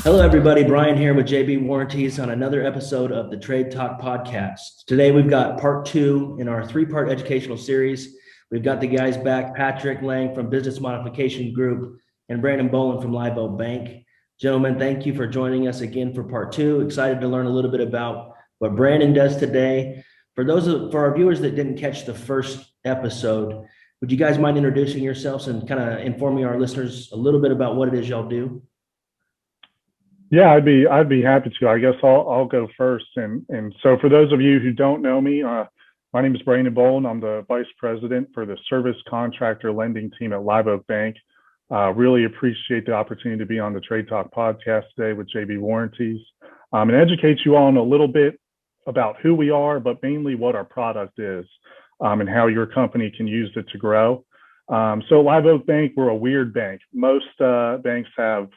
Hello, everybody. Brian here with JB Warranties on another episode of the Trade Talk podcast. Today, we've got part two in our three-part educational series. We've got the guys back, Patrick Lange from Business Modification Group and Brandon Bolen from Live Oak Bank. Gentlemen, thank you for joining us again for part two. Excited to learn a little bit about what Brandon does today. For our viewers that didn't catch the first episode, would you guys mind introducing yourselves and kind of informing our listeners a little bit about what it is y'all do? Yeah, I'd be happy to. I guess I'll go first. And so for those of you who don't know me, my name is Brandon Bolen. I'm the vice president for the service contractor lending team at Live Oak Bank. Really appreciate the opportunity to be on the Trade Talk podcast today with JB Warranties and educate you all on a little bit about who we are, but mainly what our product is and how your company can use it to grow. So Live Oak Bank, we're a weird bank. Most banks have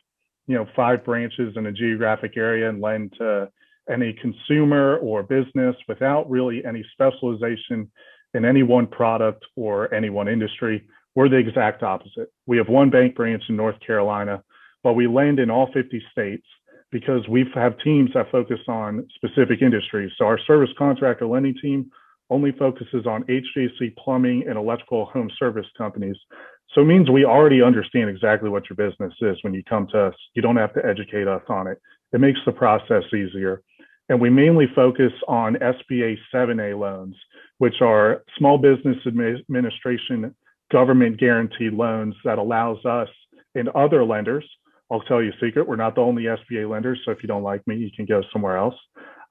5 branches in a geographic area and lend to any consumer or business without really any specialization in any one product or any one industry. We're the exact opposite. We have one bank branch in North Carolina, but we lend in all 50 states because we have teams that focus on specific industries. So our service contractor lending team only focuses on HVAC, plumbing, and electrical home service companies. So it means we already understand exactly what your business is when you come to us. You don't have to educate us on it. It makes the process easier. And we mainly focus on SBA 7A loans, which are small business administration government guaranteed loans that allows us and other lenders. I'll tell you a secret, we're not the only SBA lenders. So if you don't like me, you can go somewhere else.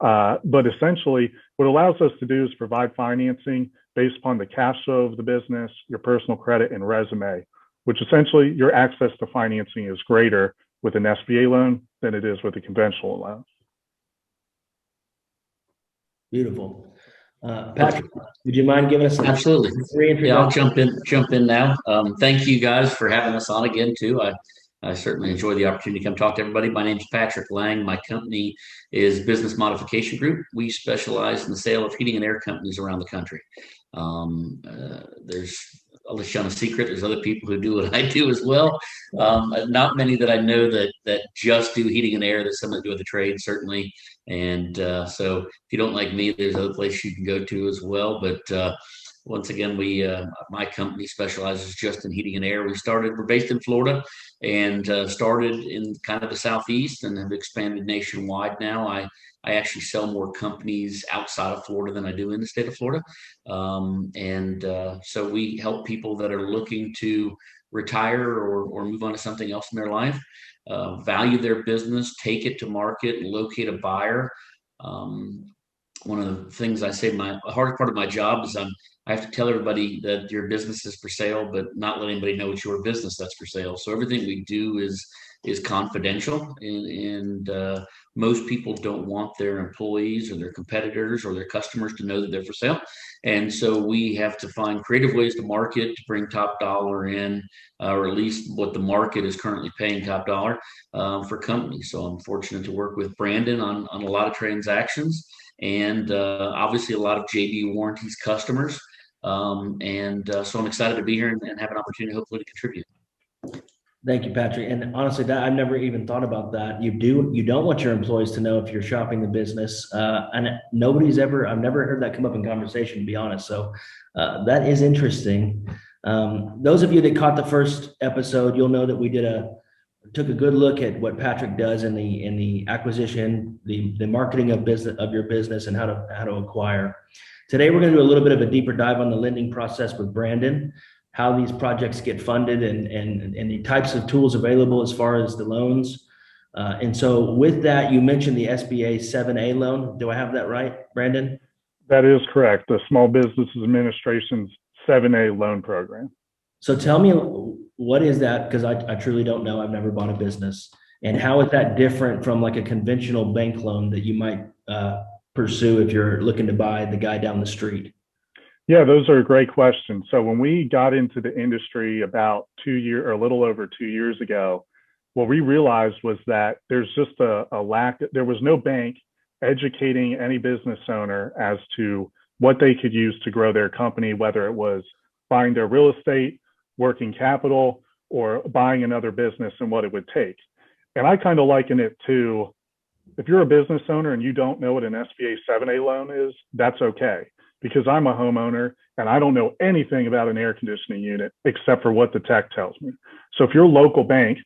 But essentially, what it allows us to do is provide financing based upon the cash flow of the business, your personal credit, and resume, which essentially your access to financing is greater with an SBA loan than it is with a conventional loan. Beautiful. Patrick, would you mind giving us Absolutely. Yeah, I'll jump in now. Thank you guys for having us on again too. I certainly enjoy the opportunity to come talk to everybody. My name is Patrick Lange. My company is Business Modification Group. We specialize in the sale of heating and air companies around the country. I'll let you on a secret. There's other people who do what I do as well. Not many that I know that just do heating and air. There's something to do with the trade, certainly. And so if you don't like me, there's other places you can go to as well. But once again, my company specializes just in heating and air. We're based in Florida and started in kind of the Southeast and have expanded nationwide now. I actually sell more companies outside of Florida than I do in the state of Florida. So we help people that are looking to retire or move on to something else in their life, value their business, take it to market, and locate a buyer. One of the things I say, the hardest part of my job is I have to tell everybody that your business is for sale, but not let anybody know it's your business that's for sale. So everything we do is confidential, and most people don't want their employees or their competitors or their customers to know that they're for sale. And so we have to find creative ways to market to bring top dollar in, or at least what the market is currently paying top dollar for companies. So I'm fortunate to work with Brandon on a lot of transactions, and obviously a lot of JB Warranties customers. So I'm excited to be here and have an opportunity, hopefully, to contribute. Thank you, Patrick. And honestly, that I've never even thought about that. You don't want your employees to know if you're shopping the business. And I've never heard that come up in conversation, to be honest. So that is interesting. Those of you that caught the first episode, you'll know that we took a good look at what Patrick does in the acquisition, the marketing of your business, and how to acquire. Today, we're going to do a little bit of a deeper dive on the lending process with Brandon, how these projects get funded, and the types of tools available as far as the loans. And so with that, you mentioned the SBA 7A loan. Do I have that right, Brandon? That is correct. The Small Business Administration's 7A loan program. So tell me, what is that? Because I truly don't know. I've never bought a business. And how is that different from like a conventional bank loan that you might pursue if you're looking to buy the guy down the street? Yeah, those are great questions. So when we got into the industry about 2 years or a little over 2 years ago, what we realized was that there's just a lack. There was no bank educating any business owner as to what they could use to grow their company, whether it was buying their real estate, working capital, or buying another business, and what it would take. And I kind of liken it to, if you're a business owner and you don't know what an SBA 7A loan is, that's okay. Because I'm a homeowner and I don't know anything about an air conditioning unit except for what the tech tells me. So if your local bank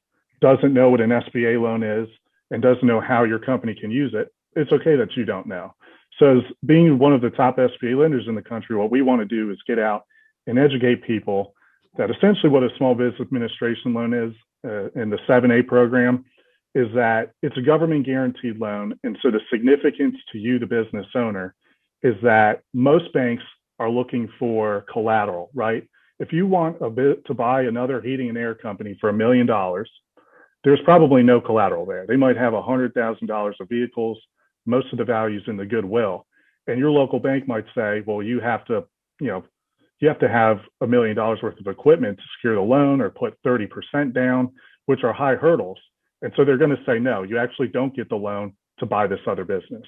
doesn't know what an SBA loan is and doesn't know how your company can use it, it's okay that you don't know. So as being one of the top SBA lenders in the country, what we want to do is get out and educate people that essentially what a small business administration loan is in the 7A program is that it's a government guaranteed loan. And so the significance to you, the business owner, is that most banks are looking for collateral, right? If you want to buy another heating and air company for $1 million, there's probably no collateral there. They might have $100,000 of vehicles, most of the value's in the goodwill. And your local bank might say, well, you have to have $1 million worth of equipment to secure the loan or put 30% down, which are high hurdles. And so they're going to say, no, you actually don't get the loan to buy this other business.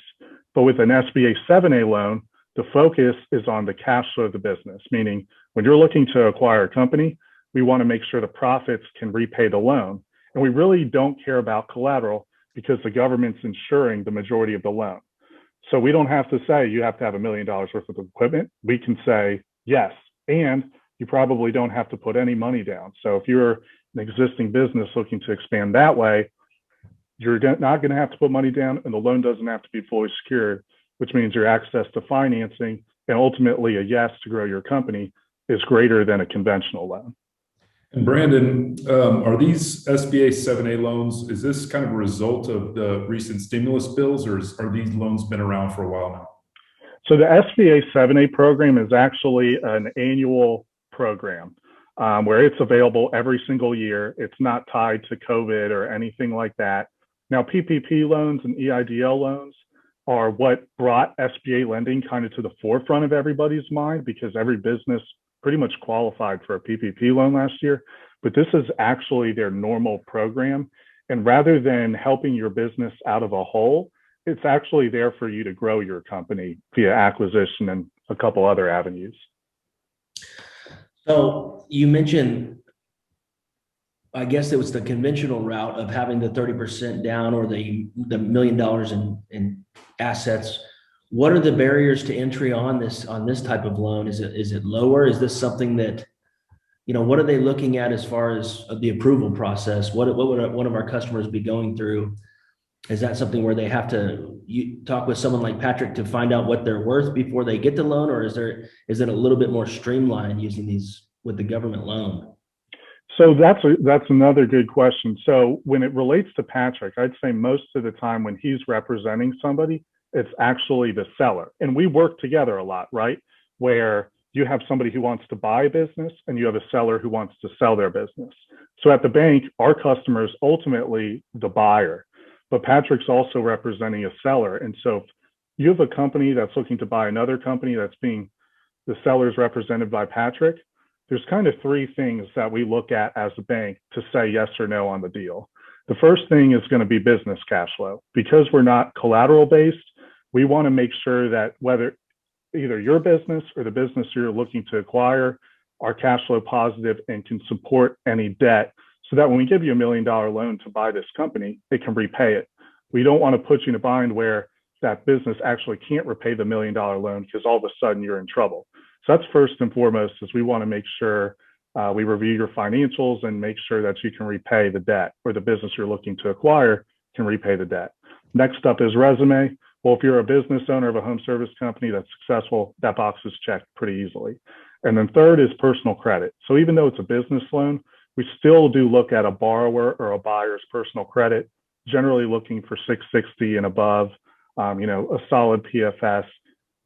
But with an SBA 7A loan, the focus is on the cash flow of the business, meaning when you're looking to acquire a company, we want to make sure the profits can repay the loan. And we really don't care about collateral because the government's insuring the majority of the loan. So we don't have to say you have to have $1 million worth of equipment. We can say yes, and you probably don't have to put any money down. So if you're an existing business looking to expand that way, you're not going to have to put money down, and the loan doesn't have to be fully secured, which means your access to financing and ultimately a yes to grow your company is greater than a conventional loan. And Brandon, are these SBA 7A loans, is this kind of a result of the recent stimulus bills, or are these loans been around for a while now? So the SBA 7A program is actually an annual program where it's available every single year. It's not tied to COVID or anything like that. Now, PPP loans and EIDL loans are what brought SBA lending kind of to the forefront of everybody's mind because every business pretty much qualified for a PPP loan last year. But this is actually their normal program. And rather than helping your business out of a hole, it's actually there for you to grow your company via acquisition and a couple other avenues. So you mentioned, I guess it was the conventional route of having the 30% down or the $1 million in assets. What are the barriers to entry on this type of loan? Is it lower? Is this something that, what are they looking at as far as the approval process? What would one of our customers be going through? Is that something where they have to talk with someone like Patrick to find out what they're worth before they get the loan, or is it a little bit more streamlined using these with the government loan? So that's another good question. So when it relates to Patrick, I'd say most of the time when he's representing somebody, it's actually the seller. And we work together a lot, right? Where you have somebody who wants to buy a business and you have a seller who wants to sell their business. So at the bank, our customer is ultimately the buyer, but Patrick's also representing a seller. And so if you have a company that's looking to buy another company that's being the seller is represented by Patrick, there's kind of three things that we look at as a bank to say yes or no on the deal. The first thing is going to be business cash flow. Because we're not collateral based, we want to make sure that whether either your business or the business you're looking to acquire are cash flow positive and can support any debt so that when we give you $1 million loan to buy this company, it can repay it. We don't want to put you in a bind where that business actually can't repay the $1 million loan because all of a sudden you're in trouble. So that's first and foremost, is we want to make sure we review your financials and make sure that you can repay the debt, or the business you're looking to acquire can repay the debt. Next up is resume. Well, if you're a business owner of a home service company that's successful, that box is checked pretty easily. And then third is personal credit. So even though it's a business loan, we still do look at a borrower or a buyer's personal credit, generally looking for 660 and above, a solid PFS.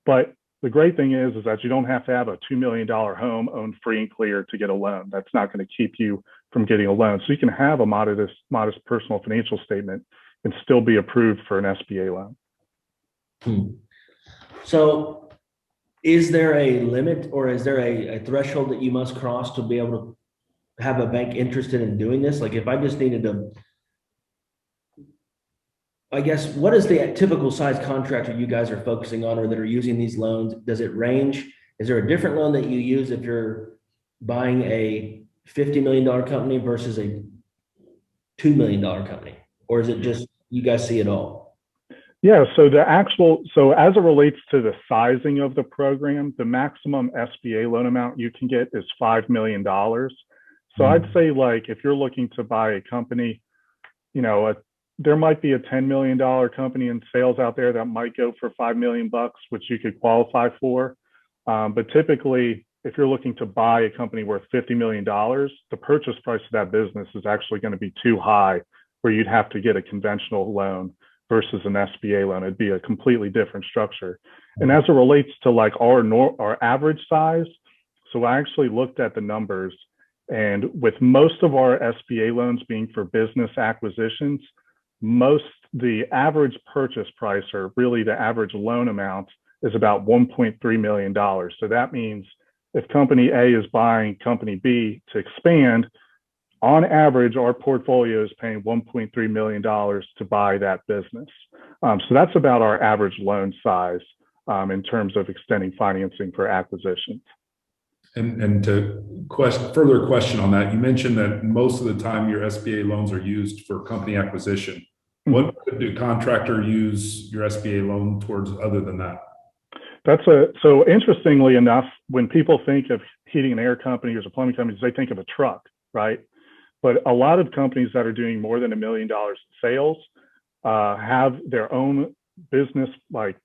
But the great thing is that you don't have to have a $2 million home owned free and clear to get a loan. That's not going to keep you from getting a loan. So you can have a modest personal financial statement and still be approved for an SBA loan. So is there a limit, or is there a threshold that you must cross to be able to have a bank interested in doing this? Like if I just needed to, I guess, what is the typical size contractor you guys are focusing on or that are using these loans? Does it range? Is there a different loan that you use if you're buying a $50 million company versus a $2 million company? or is it just you guys see it all? Yeah, so as it relates to the sizing of the program, the maximum SBA loan amount you can get is $5 million. So I'd say, like, if you're looking to buy a company, there might be a $10 million company in sales out there that might go for $5 million, which you could qualify for. But typically, if you're looking to buy a company worth $50 million, the purchase price of that business is actually going to be too high, where you'd have to get a conventional loan versus an SBA loan. It'd be a completely different structure. And as it relates to like our average size, so I actually looked at the numbers, and with most of our SBA loans being for business acquisitions, the average purchase price, or really the average loan amount, is about $1.3 million. So that means if company A is buying company B to expand, on average, our portfolio is paying $1.3 million to buy that business. So that's about our average loan size in terms of extending financing for acquisitions. And to further question on that, you mentioned that most of the time your SBA loans are used for company acquisition. What do contractor use your SBA loan towards other than that? So interestingly enough, when people think of heating and air companies or plumbing companies, they think of a truck, right? But a lot of companies that are doing more than $1 million in sales have their own business, like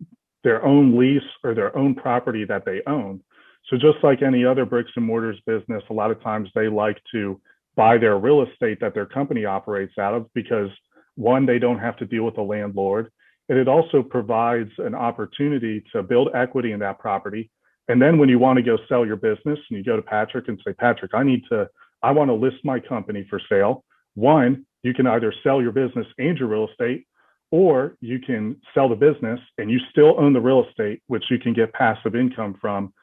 their own lease or their own property that they own. So just like any other bricks and mortars business, a lot of times they like to buy their real estate that their company operates out of, because one, they don't have to deal with the landlord. And it also provides an opportunity to build equity in that property. And then when you want to go sell your business and you go to Patrick and say, Patrick, I want to list my company for sale. One, you can either sell your business and your real estate, or you can sell the business and you still own the real estate, which you can get passive income from,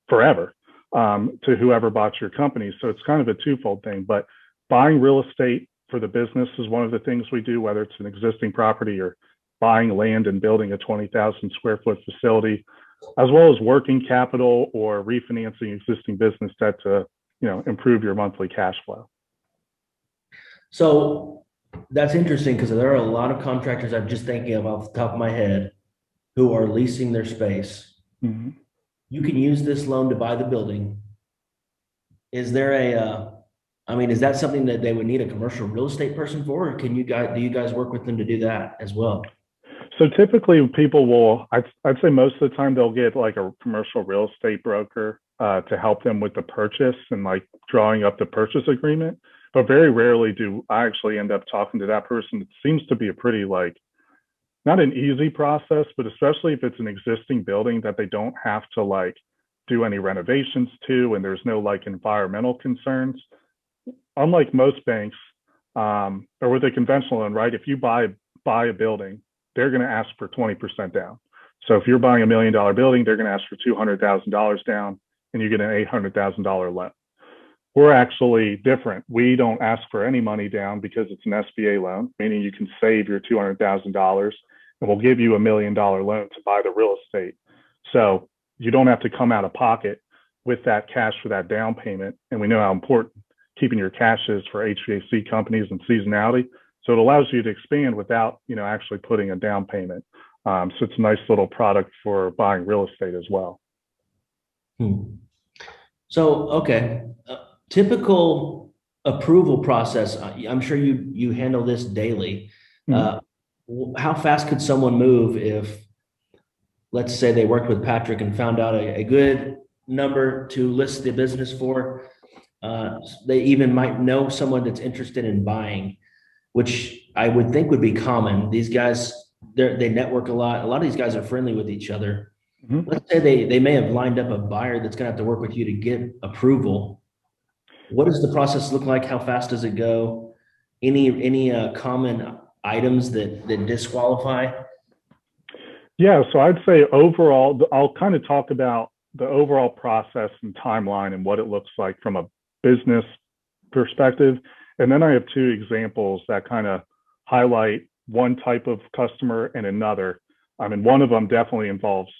forever, to whoever bought your company. So it's kind of a twofold thing. But buying real estate for the business is one of the things we do, whether it's an existing property or buying land and building a 20,000 square foot facility, as well as working capital or refinancing existing business debt to improve your monthly cash flow. So that's interesting, because there are a lot of contractors I'm just thinking of off the top of my head who are leasing their space. Mm-hmm. You can use this loan to buy the building. Is there is that something that they would need a commercial real estate person for, or do you guys work with them to do that as well? So typically people will, I'd say most of the time they'll get like a commercial real estate broker to help them with the purchase and like drawing up the purchase agreement. But very rarely do I actually end up talking to that person. It seems to be a pretty not an easy process, but especially if it's an existing building that they don't have to do any renovations to, and there's no environmental concerns. Unlike most banks, or with a conventional loan, right? If you buy a building, they're going to ask for 20% down. So if you're buying $1 million building, they're going to ask for $200,000 down, and you get an $800,000 loan. We're actually different. We don't ask for any money down because it's an SBA loan, meaning you can save your $200,000, and we'll give you $1 million loan to buy the real estate. So you don't have to come out of pocket with that cash for that down payment. And we know how important keeping your cash is for HVAC companies and seasonality. So it allows you to expand without, actually putting a down payment. So it's a nice little product for buying real estate as well. So, okay. Typical approval process. I'm sure you handle this daily. How fast could someone move if, let's say, they worked with Patrick and found out a good number to list the business for? They even might know someone that's interested in buying, which I would think would be common. These guys, they network a lot. A lot of these guys are friendly with each other. Mm-hmm. Let's say they may have lined up a buyer that's going to have to work with you to get approval. What does the process look like? How fast does it go? Any common items that disqualify? Yeah, so I'd say overall, I'll kind of talk about the overall process and timeline and what it looks like from a business perspective. And then I have two examples that kind of highlight one type of customer and another. One of them definitely involves,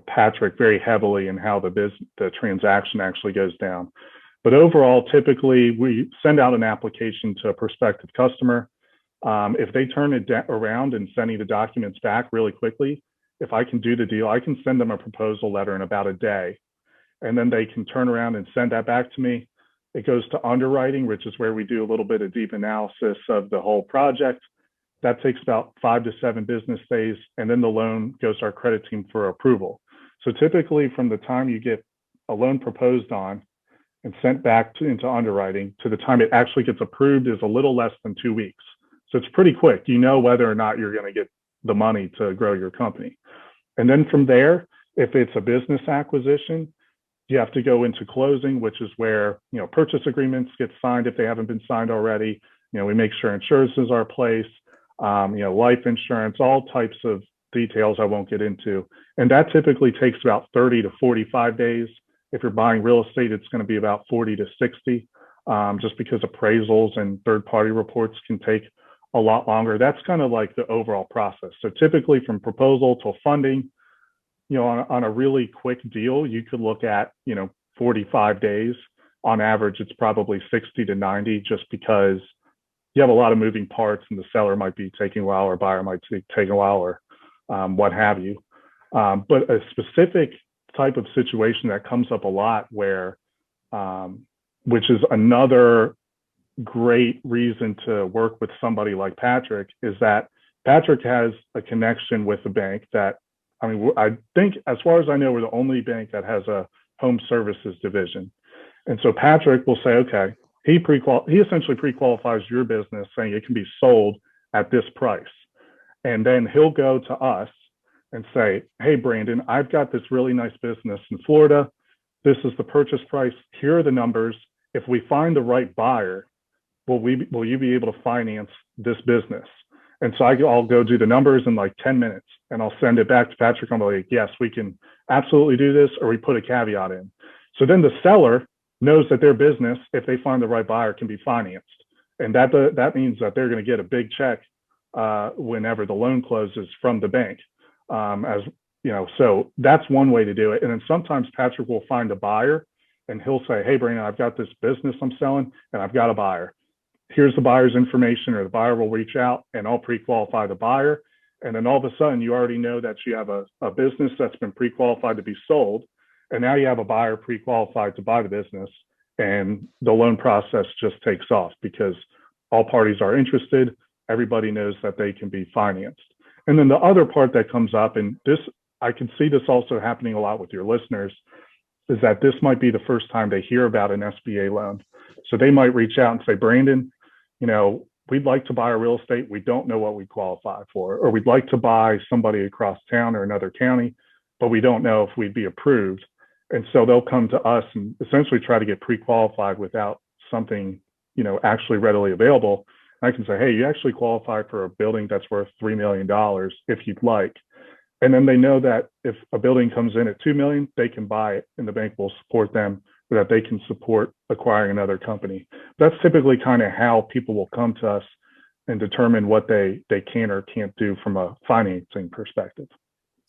Patrick very heavily in how the transaction actually goes down. But overall, typically we send out an application to a prospective customer. If they turn it around and send me the documents back really quickly, if I can do the deal, I can send them a proposal letter in about a day. And then they can turn around and send that back to me. It goes to underwriting, which is where we do a little bit of deep analysis of the whole project. That takes about 5 to 7 business days. And then the loan goes to our credit team for approval. So typically from the time you get a loan proposed on and sent back into underwriting to the time it actually gets approved is a little less than 2 weeks. So it's pretty quick. You know whether or not you're going to get the money to grow your company. And then from there, if it's a business acquisition, you have to go into closing, which is where, purchase agreements get signed if they haven't been signed already. We make sure insurances are placed, life insurance, all types of details I won't get into. And that typically takes about 30 to 45 days. If you're buying real estate, it's going to be about 40 to 60, just because appraisals and third-party reports can take a lot longer. That's kind of like the overall process. So typically from proposal to funding, on a really quick deal, you could look at, 45 days. On average, it's probably 60 to 90, just because you have a lot of moving parts and the seller might be taking a while or buyer might be taking a while or what have you. But a specific type of situation that comes up a lot where, which is another great reason to work with somebody like Patrick, is that Patrick has a connection with a bank that, I think as far as I know, we're the only bank that has a home services division. And so Patrick will say, okay, he essentially pre-qualifies your business saying it can be sold at this price. And then he'll go to us and say, hey, Brandon, I've got this really nice business in Florida. This is the purchase price. Here are the numbers. If we find the right buyer, will you be able to finance this business? And so I'll go do the numbers in like 10 minutes and I'll send it back to Patrick. I'm like, yes, we can absolutely do this, or we put a caveat in. So then the seller knows that their business, if they find the right buyer, can be financed. And that means that they're going to get a big check whenever the loan closes from the bank. So that's one way to do it. And then sometimes Patrick will find a buyer and he'll say, hey, Brandon, I've got this business I'm selling and I've got a buyer. Here's the buyer's information, or the buyer will reach out and I'll pre-qualify the buyer. And then all of a sudden you already know that you have a business that's been pre-qualified to be sold. And now you have a buyer pre-qualified to buy the business, and the loan process just takes off because all parties are interested. Everybody knows that they can be financed. And then the other part that comes up, and this, I can see this also happening a lot with your listeners, is that this might be the first time they hear about an SBA loan. So they might reach out and say, Brandon, we'd like to buy a real estate. We don't know what we qualify for, or we'd like to buy somebody across town or another county, but we don't know if we'd be approved. And so they'll come to us and essentially try to get pre-qualified without something, actually readily available. And I can say, hey, you actually qualify for a building that's worth $3 million if you'd like. And then they know that if a building comes in at $2 million, they can buy it and the bank will support them, so that they can support acquiring another company. That's typically kind of how people will come to us and determine what they can or can't do from a financing perspective.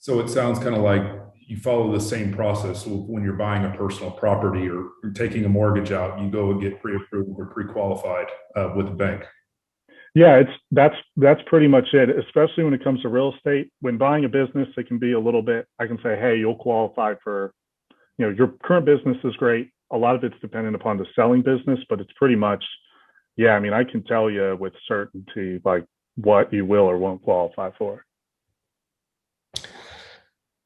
So it sounds kind of like you follow the same process when you're buying a personal property or taking a mortgage out. You go and get pre-approved or pre-qualified with the bank. Yeah, that's pretty much it, especially when it comes to real estate. When buying a business, it can be a little bit, I can say, hey, you'll qualify for, your current business is great. A lot of it's dependent upon the selling business, but it's pretty much, I can tell you with certainty, like what you will or won't qualify for.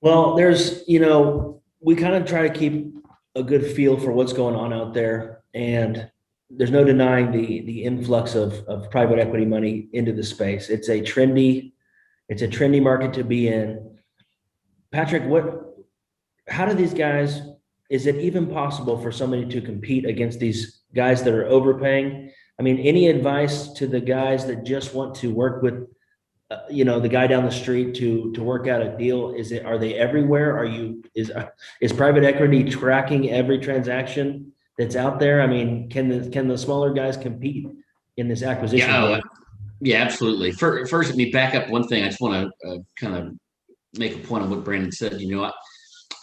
Well, we kind of try to keep a good feel for what's going on out there, and there's no denying the influx of private equity money into the space. It's a trendy market to be in. Patrick, how do these guys, is it even possible for somebody to compete against these guys that are overpaying? Any advice to the guys that just want to work with, the guy down the street to work out a deal? Are they everywhere? Is private equity tracking every transaction that's out there? Can the smaller guys compete in this acquisition? Yeah, absolutely. First, let me back up one thing. I just want to kind of make a point on what Brandon said.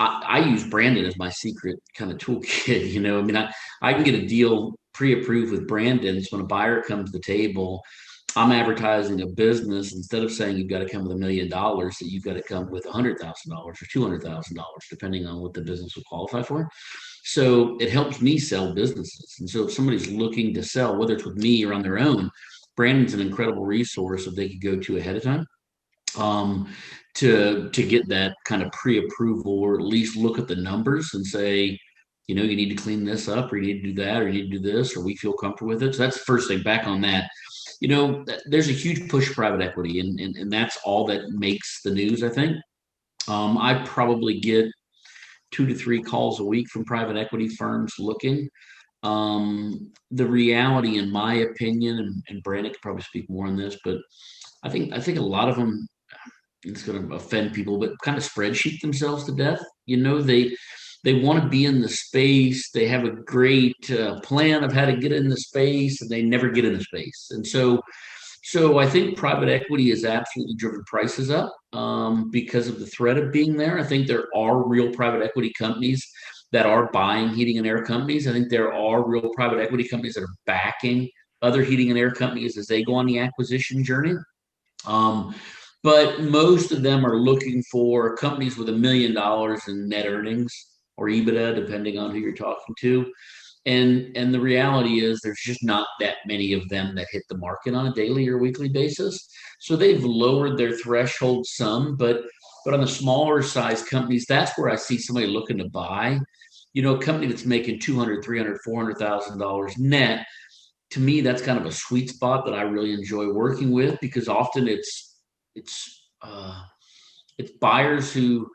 I use Brandon as my secret kind of toolkit. I can get a deal pre-approved with Brandon. So when a buyer comes to the table, I'm advertising a business, instead of saying you've got to come with $1 million, that you've got to come with $100,000 or $200,000, depending on what the business will qualify for. So it helps me sell businesses. And so if somebody's looking to sell, whether it's with me or on their own, Brandon's an incredible resource that they could go to ahead of time, to get that kind of pre-approval, or at least look at the numbers and say, you know, you need to clean this up, or you need to do that, or you need to do this, or we feel comfortable with it. So that's the first thing. Back on that, you know, there's a huge push for private equity, and that's all that makes the news, I think. I probably get 2 to 3 calls a week from private equity firms looking. The reality, in my opinion, and Brandon could probably speak more on this, but I think a lot of them, it's going to offend people, but kind of spreadsheet themselves to death. You know, they want to be in the space. They have a great plan of how to get in the space, and they never get in the space. And so I think private equity has absolutely driven prices up, because of the threat of being there. I think there are real private equity companies that are buying heating and air companies. I think there are real private equity companies that are backing other heating and air companies as they go on the acquisition journey. But most of them are looking for companies with $1 million in net earnings or EBITDA, depending on who you're talking to. And the reality is there's just not that many of them that hit the market on a daily or weekly basis. So they've lowered their threshold some, but on the smaller size companies, that's where I see somebody looking to buy. You know, a company that's making $200,000, $300,000, $400,000 net. To me, that's kind of a sweet spot that I really enjoy working with, because often it's buyers who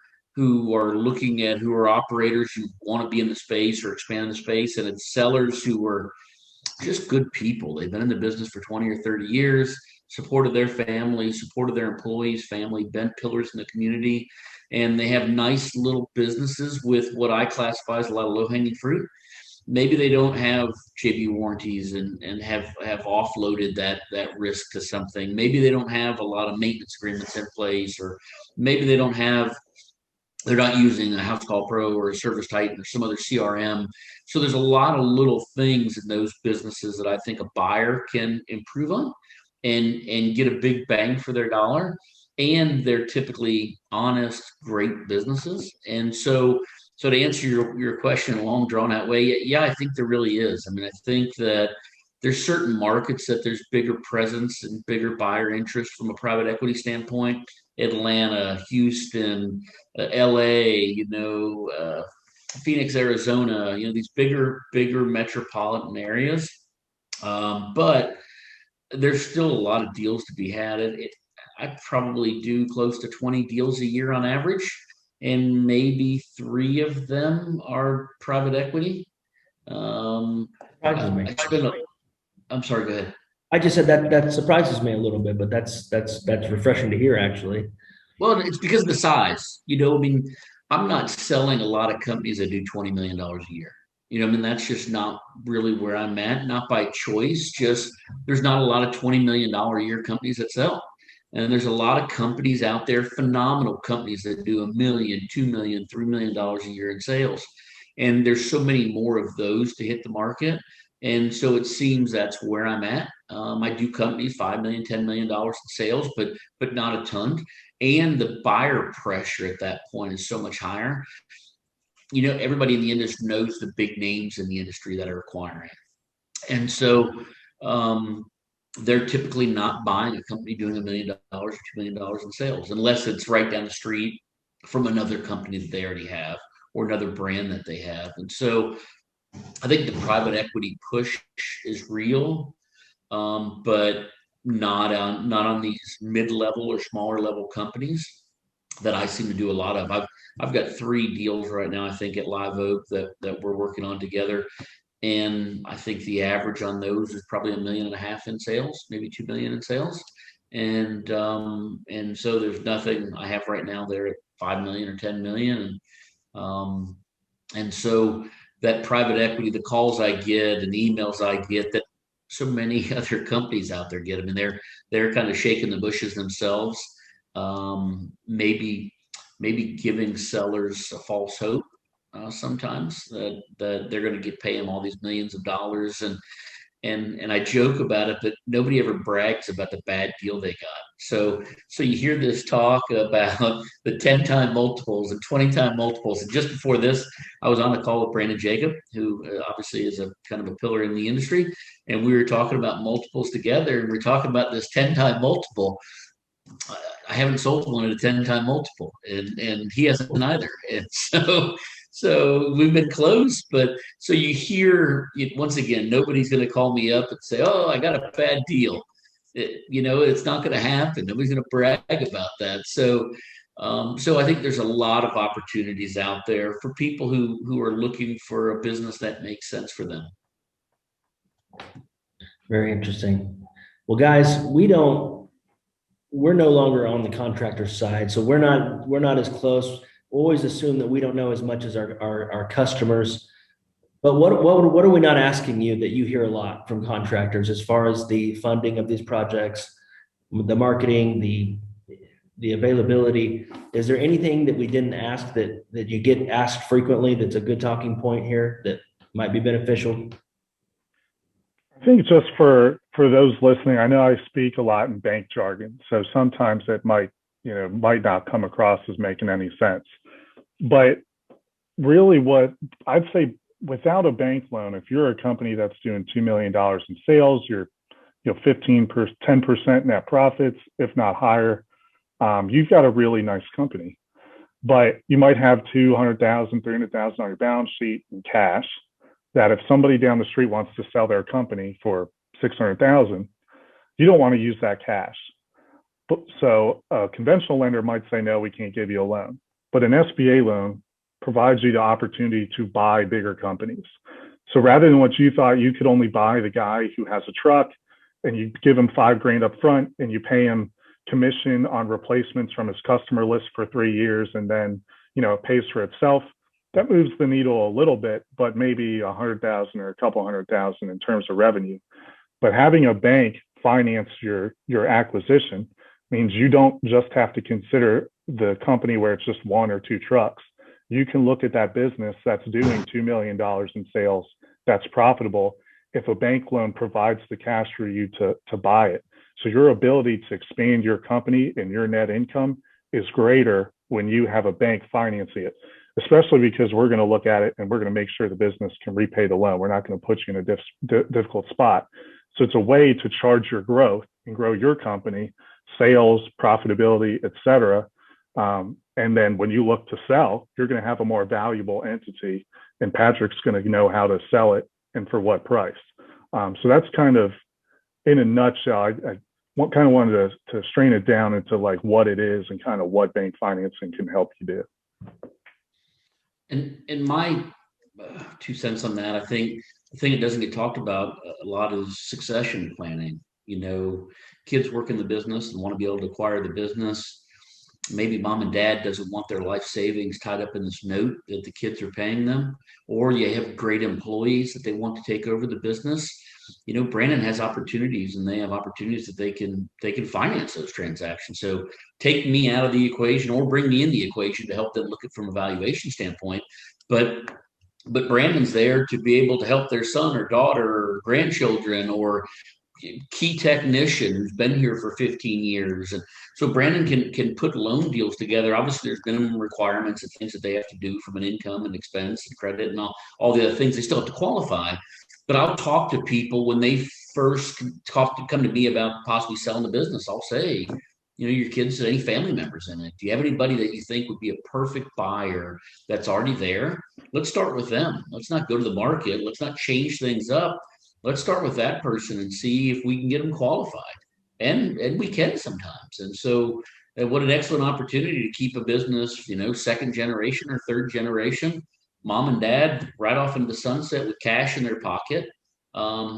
are looking at, who are operators who want to be in the space or expand the space, and it's sellers who are just good people. They've been in the business for 20 or 30 years, supported their family, supported their employees' family, been pillars in the community, and they have nice little businesses with what I classify as a lot of low-hanging fruit. Maybe they don't have JB warranties and have offloaded that risk to something. Maybe they don't have a lot of maintenance agreements in place, or maybe they're not using a House Call Pro or a Service Titan or some other CRM. So there's a lot of little things in those businesses that I think a buyer can improve on and get a big bang for their dollar. And they're typically honest, great businesses. And so to answer your question in a long drawn out way, yeah, I think there really is. I mean, I think that there's certain markets that there's bigger presence and bigger buyer interest from a private equity standpoint. Atlanta, Houston, LA, Phoenix, Arizona, these bigger metropolitan areas. But there's still a lot of deals to be had. I probably do close to 20 deals a year on average, and maybe 3 of them are private equity. Surprises me. I'm sorry, go ahead. I just said that surprises me a little bit, but that's refreshing to hear, actually. Well, it's because of the size. I mean, I'm not selling a lot of companies that do $20 million a year. I mean, that's just not really where I'm at, not by choice, just there's not a lot of $20 million a year companies that sell. And there's a lot of companies out there, phenomenal companies that do $1 million, $2 million, $3 million a year in sales. And there's so many more of those to hit the market. And so it seems that's where I'm at. I do companies $5 million, $10 million in sales, but not a ton. And the buyer pressure at that point is so much higher. Everybody in the industry knows the big names in the industry that are acquiring. And so they're typically not buying a company doing $1 million or $2 million in sales, unless it's right down the street from another company that they already have or another brand that they have. And so I think the private equity push is real, but not on these mid-level or smaller level companies that I seem to do a lot of. I've got 3 deals right now, I think, at Live Oak that we're working on together. And I think the average on those is probably $1.5 million in sales, maybe $2 million in sales. And so there's nothing I have right now there at $5 million or $10 million. And so that private equity, the calls I get and the emails I get that so many other companies out there get, I mean, they're kind of shaking the bushes themselves, maybe giving sellers a false hope sometimes that they're going to pay them all these millions of dollars. And I joke about it, but nobody ever brags about the bad deal they got. So you hear this talk about the 10-time multiples and 20-time multiples. And just before this, I was on a call with Brandon Jacob, who obviously is a kind of a pillar in the industry. And we were talking about multiples together, and we're talking about this 10-time multiple. I haven't sold one at a 10-time multiple, and he hasn't either. And so we've been close, but so you hear, once again, nobody's going to call me up and say, "Oh, I got a bad deal." It's not going to happen. Nobody's going to brag about that. So I think there's a lot of opportunities out there for people who are looking for a business that makes sense for them. Very interesting. Well, guys, we're no longer on the contractor side, so we're not as close. We always assume that we don't know as much as our customers. But what are we not asking you that you hear a lot from contractors as far as the funding of these projects, the marketing, the availability? Is there anything that we didn't ask that you get asked frequently that's a good talking point here that might be beneficial? I think just for those listening, I know I speak a lot in bank jargon, so sometimes it might not come across as making any sense. But really, what I'd say, without a bank loan, if you're a company that's doing $2 million in sales, you're 10% net profits, if not higher, you've got a really nice company. But you might have $200,000, $300,000 on your balance sheet in cash, that if somebody down the street wants to sell their company for $600,000, you don't want to use that cash. So a conventional lender might say, no, we can't give you a loan. But an SBA loan provides you the opportunity to buy bigger companies. So rather than what you thought you could only buy the guy who has a truck, and you give him $5,000 up front and you pay him commission on replacements from his customer list for 3 years, and then it pays for itself. That moves the needle a little bit, but maybe 100,000 or a couple 100,000 in terms of revenue. But having a bank finance your acquisition means you don't just have to consider the company where it's just 1 or 2 trucks. You can look at that business that's doing $2 million in sales, that's profitable, if a bank loan provides the cash for you to buy it. So your ability to expand your company and your net income is greater when you have a bank financing it, especially because we're going to look at it and we're going to make sure the business can repay the loan. We're not going to put you in a difficult spot. So it's a way to charge your growth and grow your company, sales, profitability, et cetera. And then when you look to sell, you're going to have a more valuable entity, and Patrick's going to know how to sell it and for what price. So that's kind of, in a nutshell, I kind of wanted to strain it down into like what it is and kind of what bank financing can help you do. And my 2 cents on that, I think the thing that doesn't get talked about a lot is succession planning. Kids work in the business and want to be able to acquire the business. Maybe mom and dad doesn't want their life savings tied up in this note that the kids are paying them, or you have great employees that they want to take over the business. Brandon has opportunities, and they have opportunities that they can finance those transactions. So take me out of the equation or bring me in the equation to help them look at it from a valuation standpoint. But Brandon's there to be able to help their son or daughter or grandchildren or key technician who's been here for 15 years. And so Brandon can put loan deals together. Obviously, there's minimum requirements and things that they have to do from an income and expense and credit and all the other things they still have to qualify. But I'll talk to people when they first come to me about possibly selling the business. I'll say, your kids, any family members in it, do you have anybody that you think would be a perfect buyer that's already there? Let's start with them. Let's not go to the market. Let's not change things up. Let's start with that person and see if we can get them qualified. And we can sometimes. And so what an excellent opportunity to keep a business, second generation or third generation. Mom and dad right off into the sunset with cash in their pocket.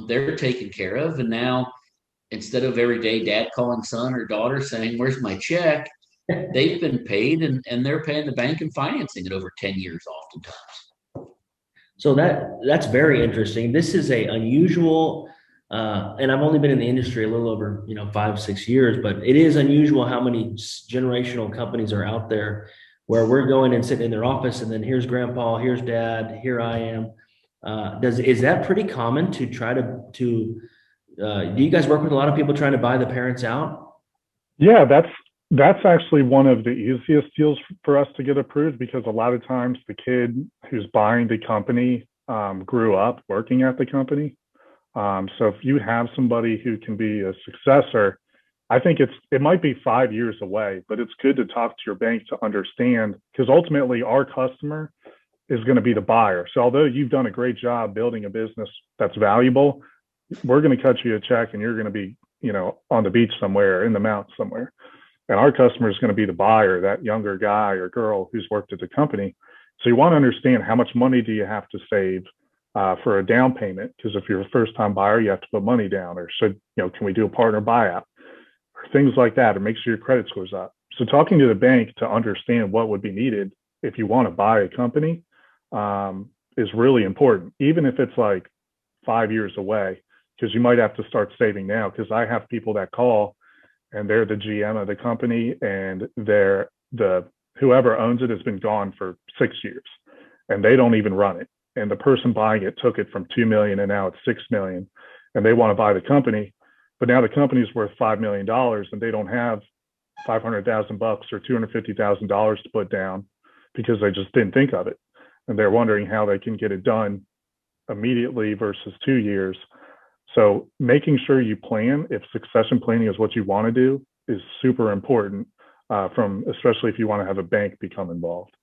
They're taken care of. And now, instead of every day dad calling son or daughter saying, "Where's my check?" they've been paid and they're paying the bank and financing it over 10 years oftentimes. So that's very interesting. This is a unusual, and I've only been in the industry a little over 5-6 years, but it is unusual how many generational companies are out there where we're going and sitting in their office, and then here's grandpa, here's dad, here I am. Is that pretty common to try to do you guys work with a lot of people trying to buy the parents out? Yeah, that's actually one of the easiest deals for us to get approved, because a lot of times the kid who's buying the company grew up working at the company. So if you have somebody who can be a successor, I think it might be 5 years away, but it's good to talk to your bank to understand, because ultimately our customer is going to be the buyer. So although you've done a great job building a business that's valuable, we're going to cut you a check and you're going to be, on the beach somewhere, in the mountains somewhere. And our customer is going to be the buyer, that younger guy or girl who's worked at the company. So you want to understand how much money do you have to save for a down payment? Because if you're a first-time buyer, you have to put money down. Or can we do a partner buyout? Or things like that, or make sure your credit scores up. So talking to the bank to understand what would be needed if you want to buy a company is really important, even if it's like 5 years away, because you might have to start saving now. Because I have people that call and they're the GM of the company, and whoever owns it has been gone for 6 years and they don't even run it. And the person buying it took it from 2 million and now it's 6 million, and they want to buy the company, but now the company's worth $5 million and they don't have $500,000 or $250,000 to put down because they just didn't think of it. And they're wondering how they can get it done immediately versus 2 years. So making sure you plan, if succession planning is what you want to do, is super important, especially if you want to have a bank become involved.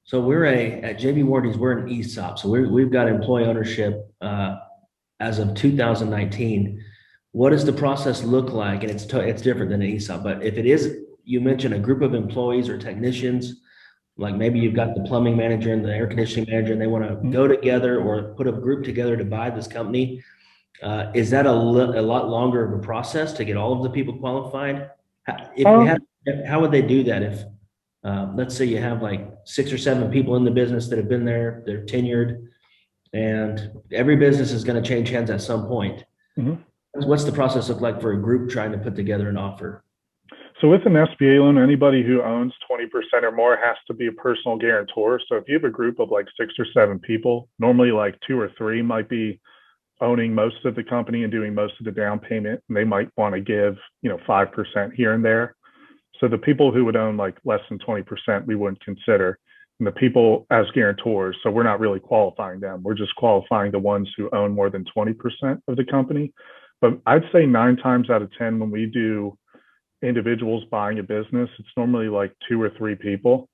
So at JB Wardy's, we're an ESOP. So we've got employee ownership as of 2019. What does the process look like? And it's different than an ESOP. But if it is, you mentioned a group of employees or technicians, like maybe you've got the plumbing manager and the air conditioning manager, and they want to go together or put a group together to buy this company. Is that a lot longer of a process to get all of the people qualified? How would they do that if, let's say you have like 6 or 7 people in the business that have been there, they're tenured, and every business is going to change hands at some point. Mm-hmm. What's the process look like for a group trying to put together an offer? So with an SBA loan, anybody who owns 20% or more has to be a personal guarantor. So if you have a group of like 6 or 7 people, normally like 2 or 3 might be owning most of the company and doing most of the down payment, and they might want to give 5% here and there. So the people who would own like less than 20%, we wouldn't consider. And the people as guarantors, so we're not really qualifying them. We're just qualifying the ones who own more than 20% of the company. But I'd say 9 times out of 10, when we do individuals buying a business, it's normally like 2 or 3 people,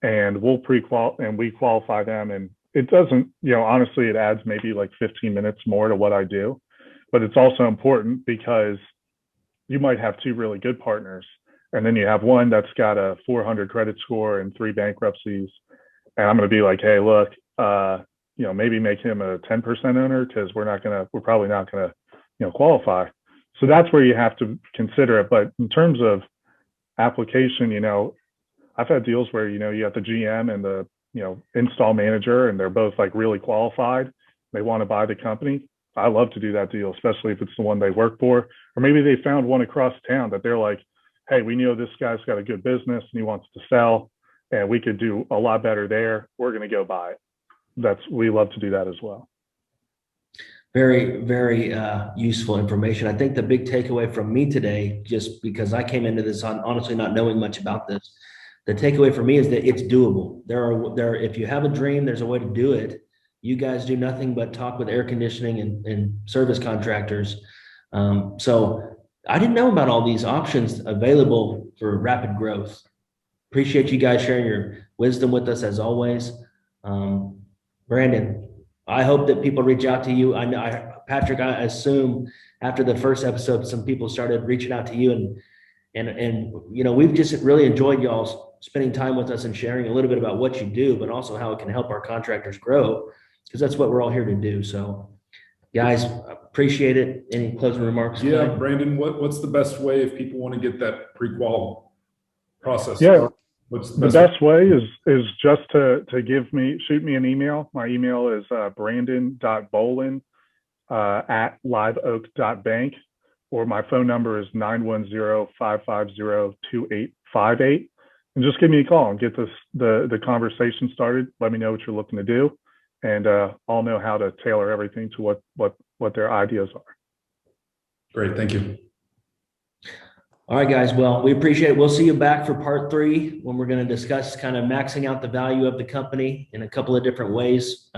and we qualify them. And it doesn't, honestly, it adds maybe like 15 minutes more to what I do. But it's also important because you might have 2 really good partners, and then you have one that's got a 400 credit score and 3 bankruptcies. And I'm going to be like, hey, look, maybe make him a 10% owner, because we're probably not going to qualify. So that's where you have to consider it. But in terms of application, I've had deals where, you have the GM and the, install manager, and they're both like really qualified. They want to buy the company. I love to do that deal, especially if it's the one they work for. Or maybe they found one across town that they're like, hey, we know this guy's got a good business and he wants to sell, and we could do a lot better there. We're going to go buy it. We love to do that as well. Very, very useful information. I think the big takeaway from me today, just because I came into this honestly not knowing much about this, the takeaway for me is that it's doable. If you have a dream, there's a way to do it. You guys do nothing but talk with air conditioning and service contractors. So I didn't know about all these options available for rapid growth. Appreciate you guys sharing your wisdom with us as always. Brandon, I hope that people reach out to you. Patrick, I assume after the first episode, some people started reaching out to you, and we've just really enjoyed y'all spending time with us and sharing a little bit about what you do, but also how it can help our contractors grow, because that's what we're all here to do. So guys, appreciate it. Any closing remarks? Yeah, Brandon, what's the best way if people want to get that pre-qual process? Yeah. The best way is just to shoot me an email. My email is brandon.bolen @liveoak.bank, or my phone number is 910-550-2858. And just give me a call and get the conversation started. Let me know what you're looking to do. and all know how to tailor everything to what their ideas are. Great, thank you. All right, guys. Well, we appreciate it. We'll see you back for part 3 when we're going to discuss kind of maxing out the value of the company in a couple of different ways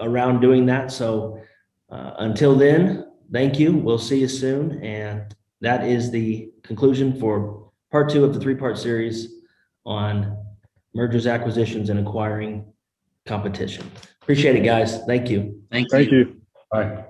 around doing that. So until then, thank you. We'll see you soon. And that is the conclusion for part 2 of the 3-part series on mergers, acquisitions, and acquiring competition. Appreciate it, guys. Thank you. Thank Thank you. Bye.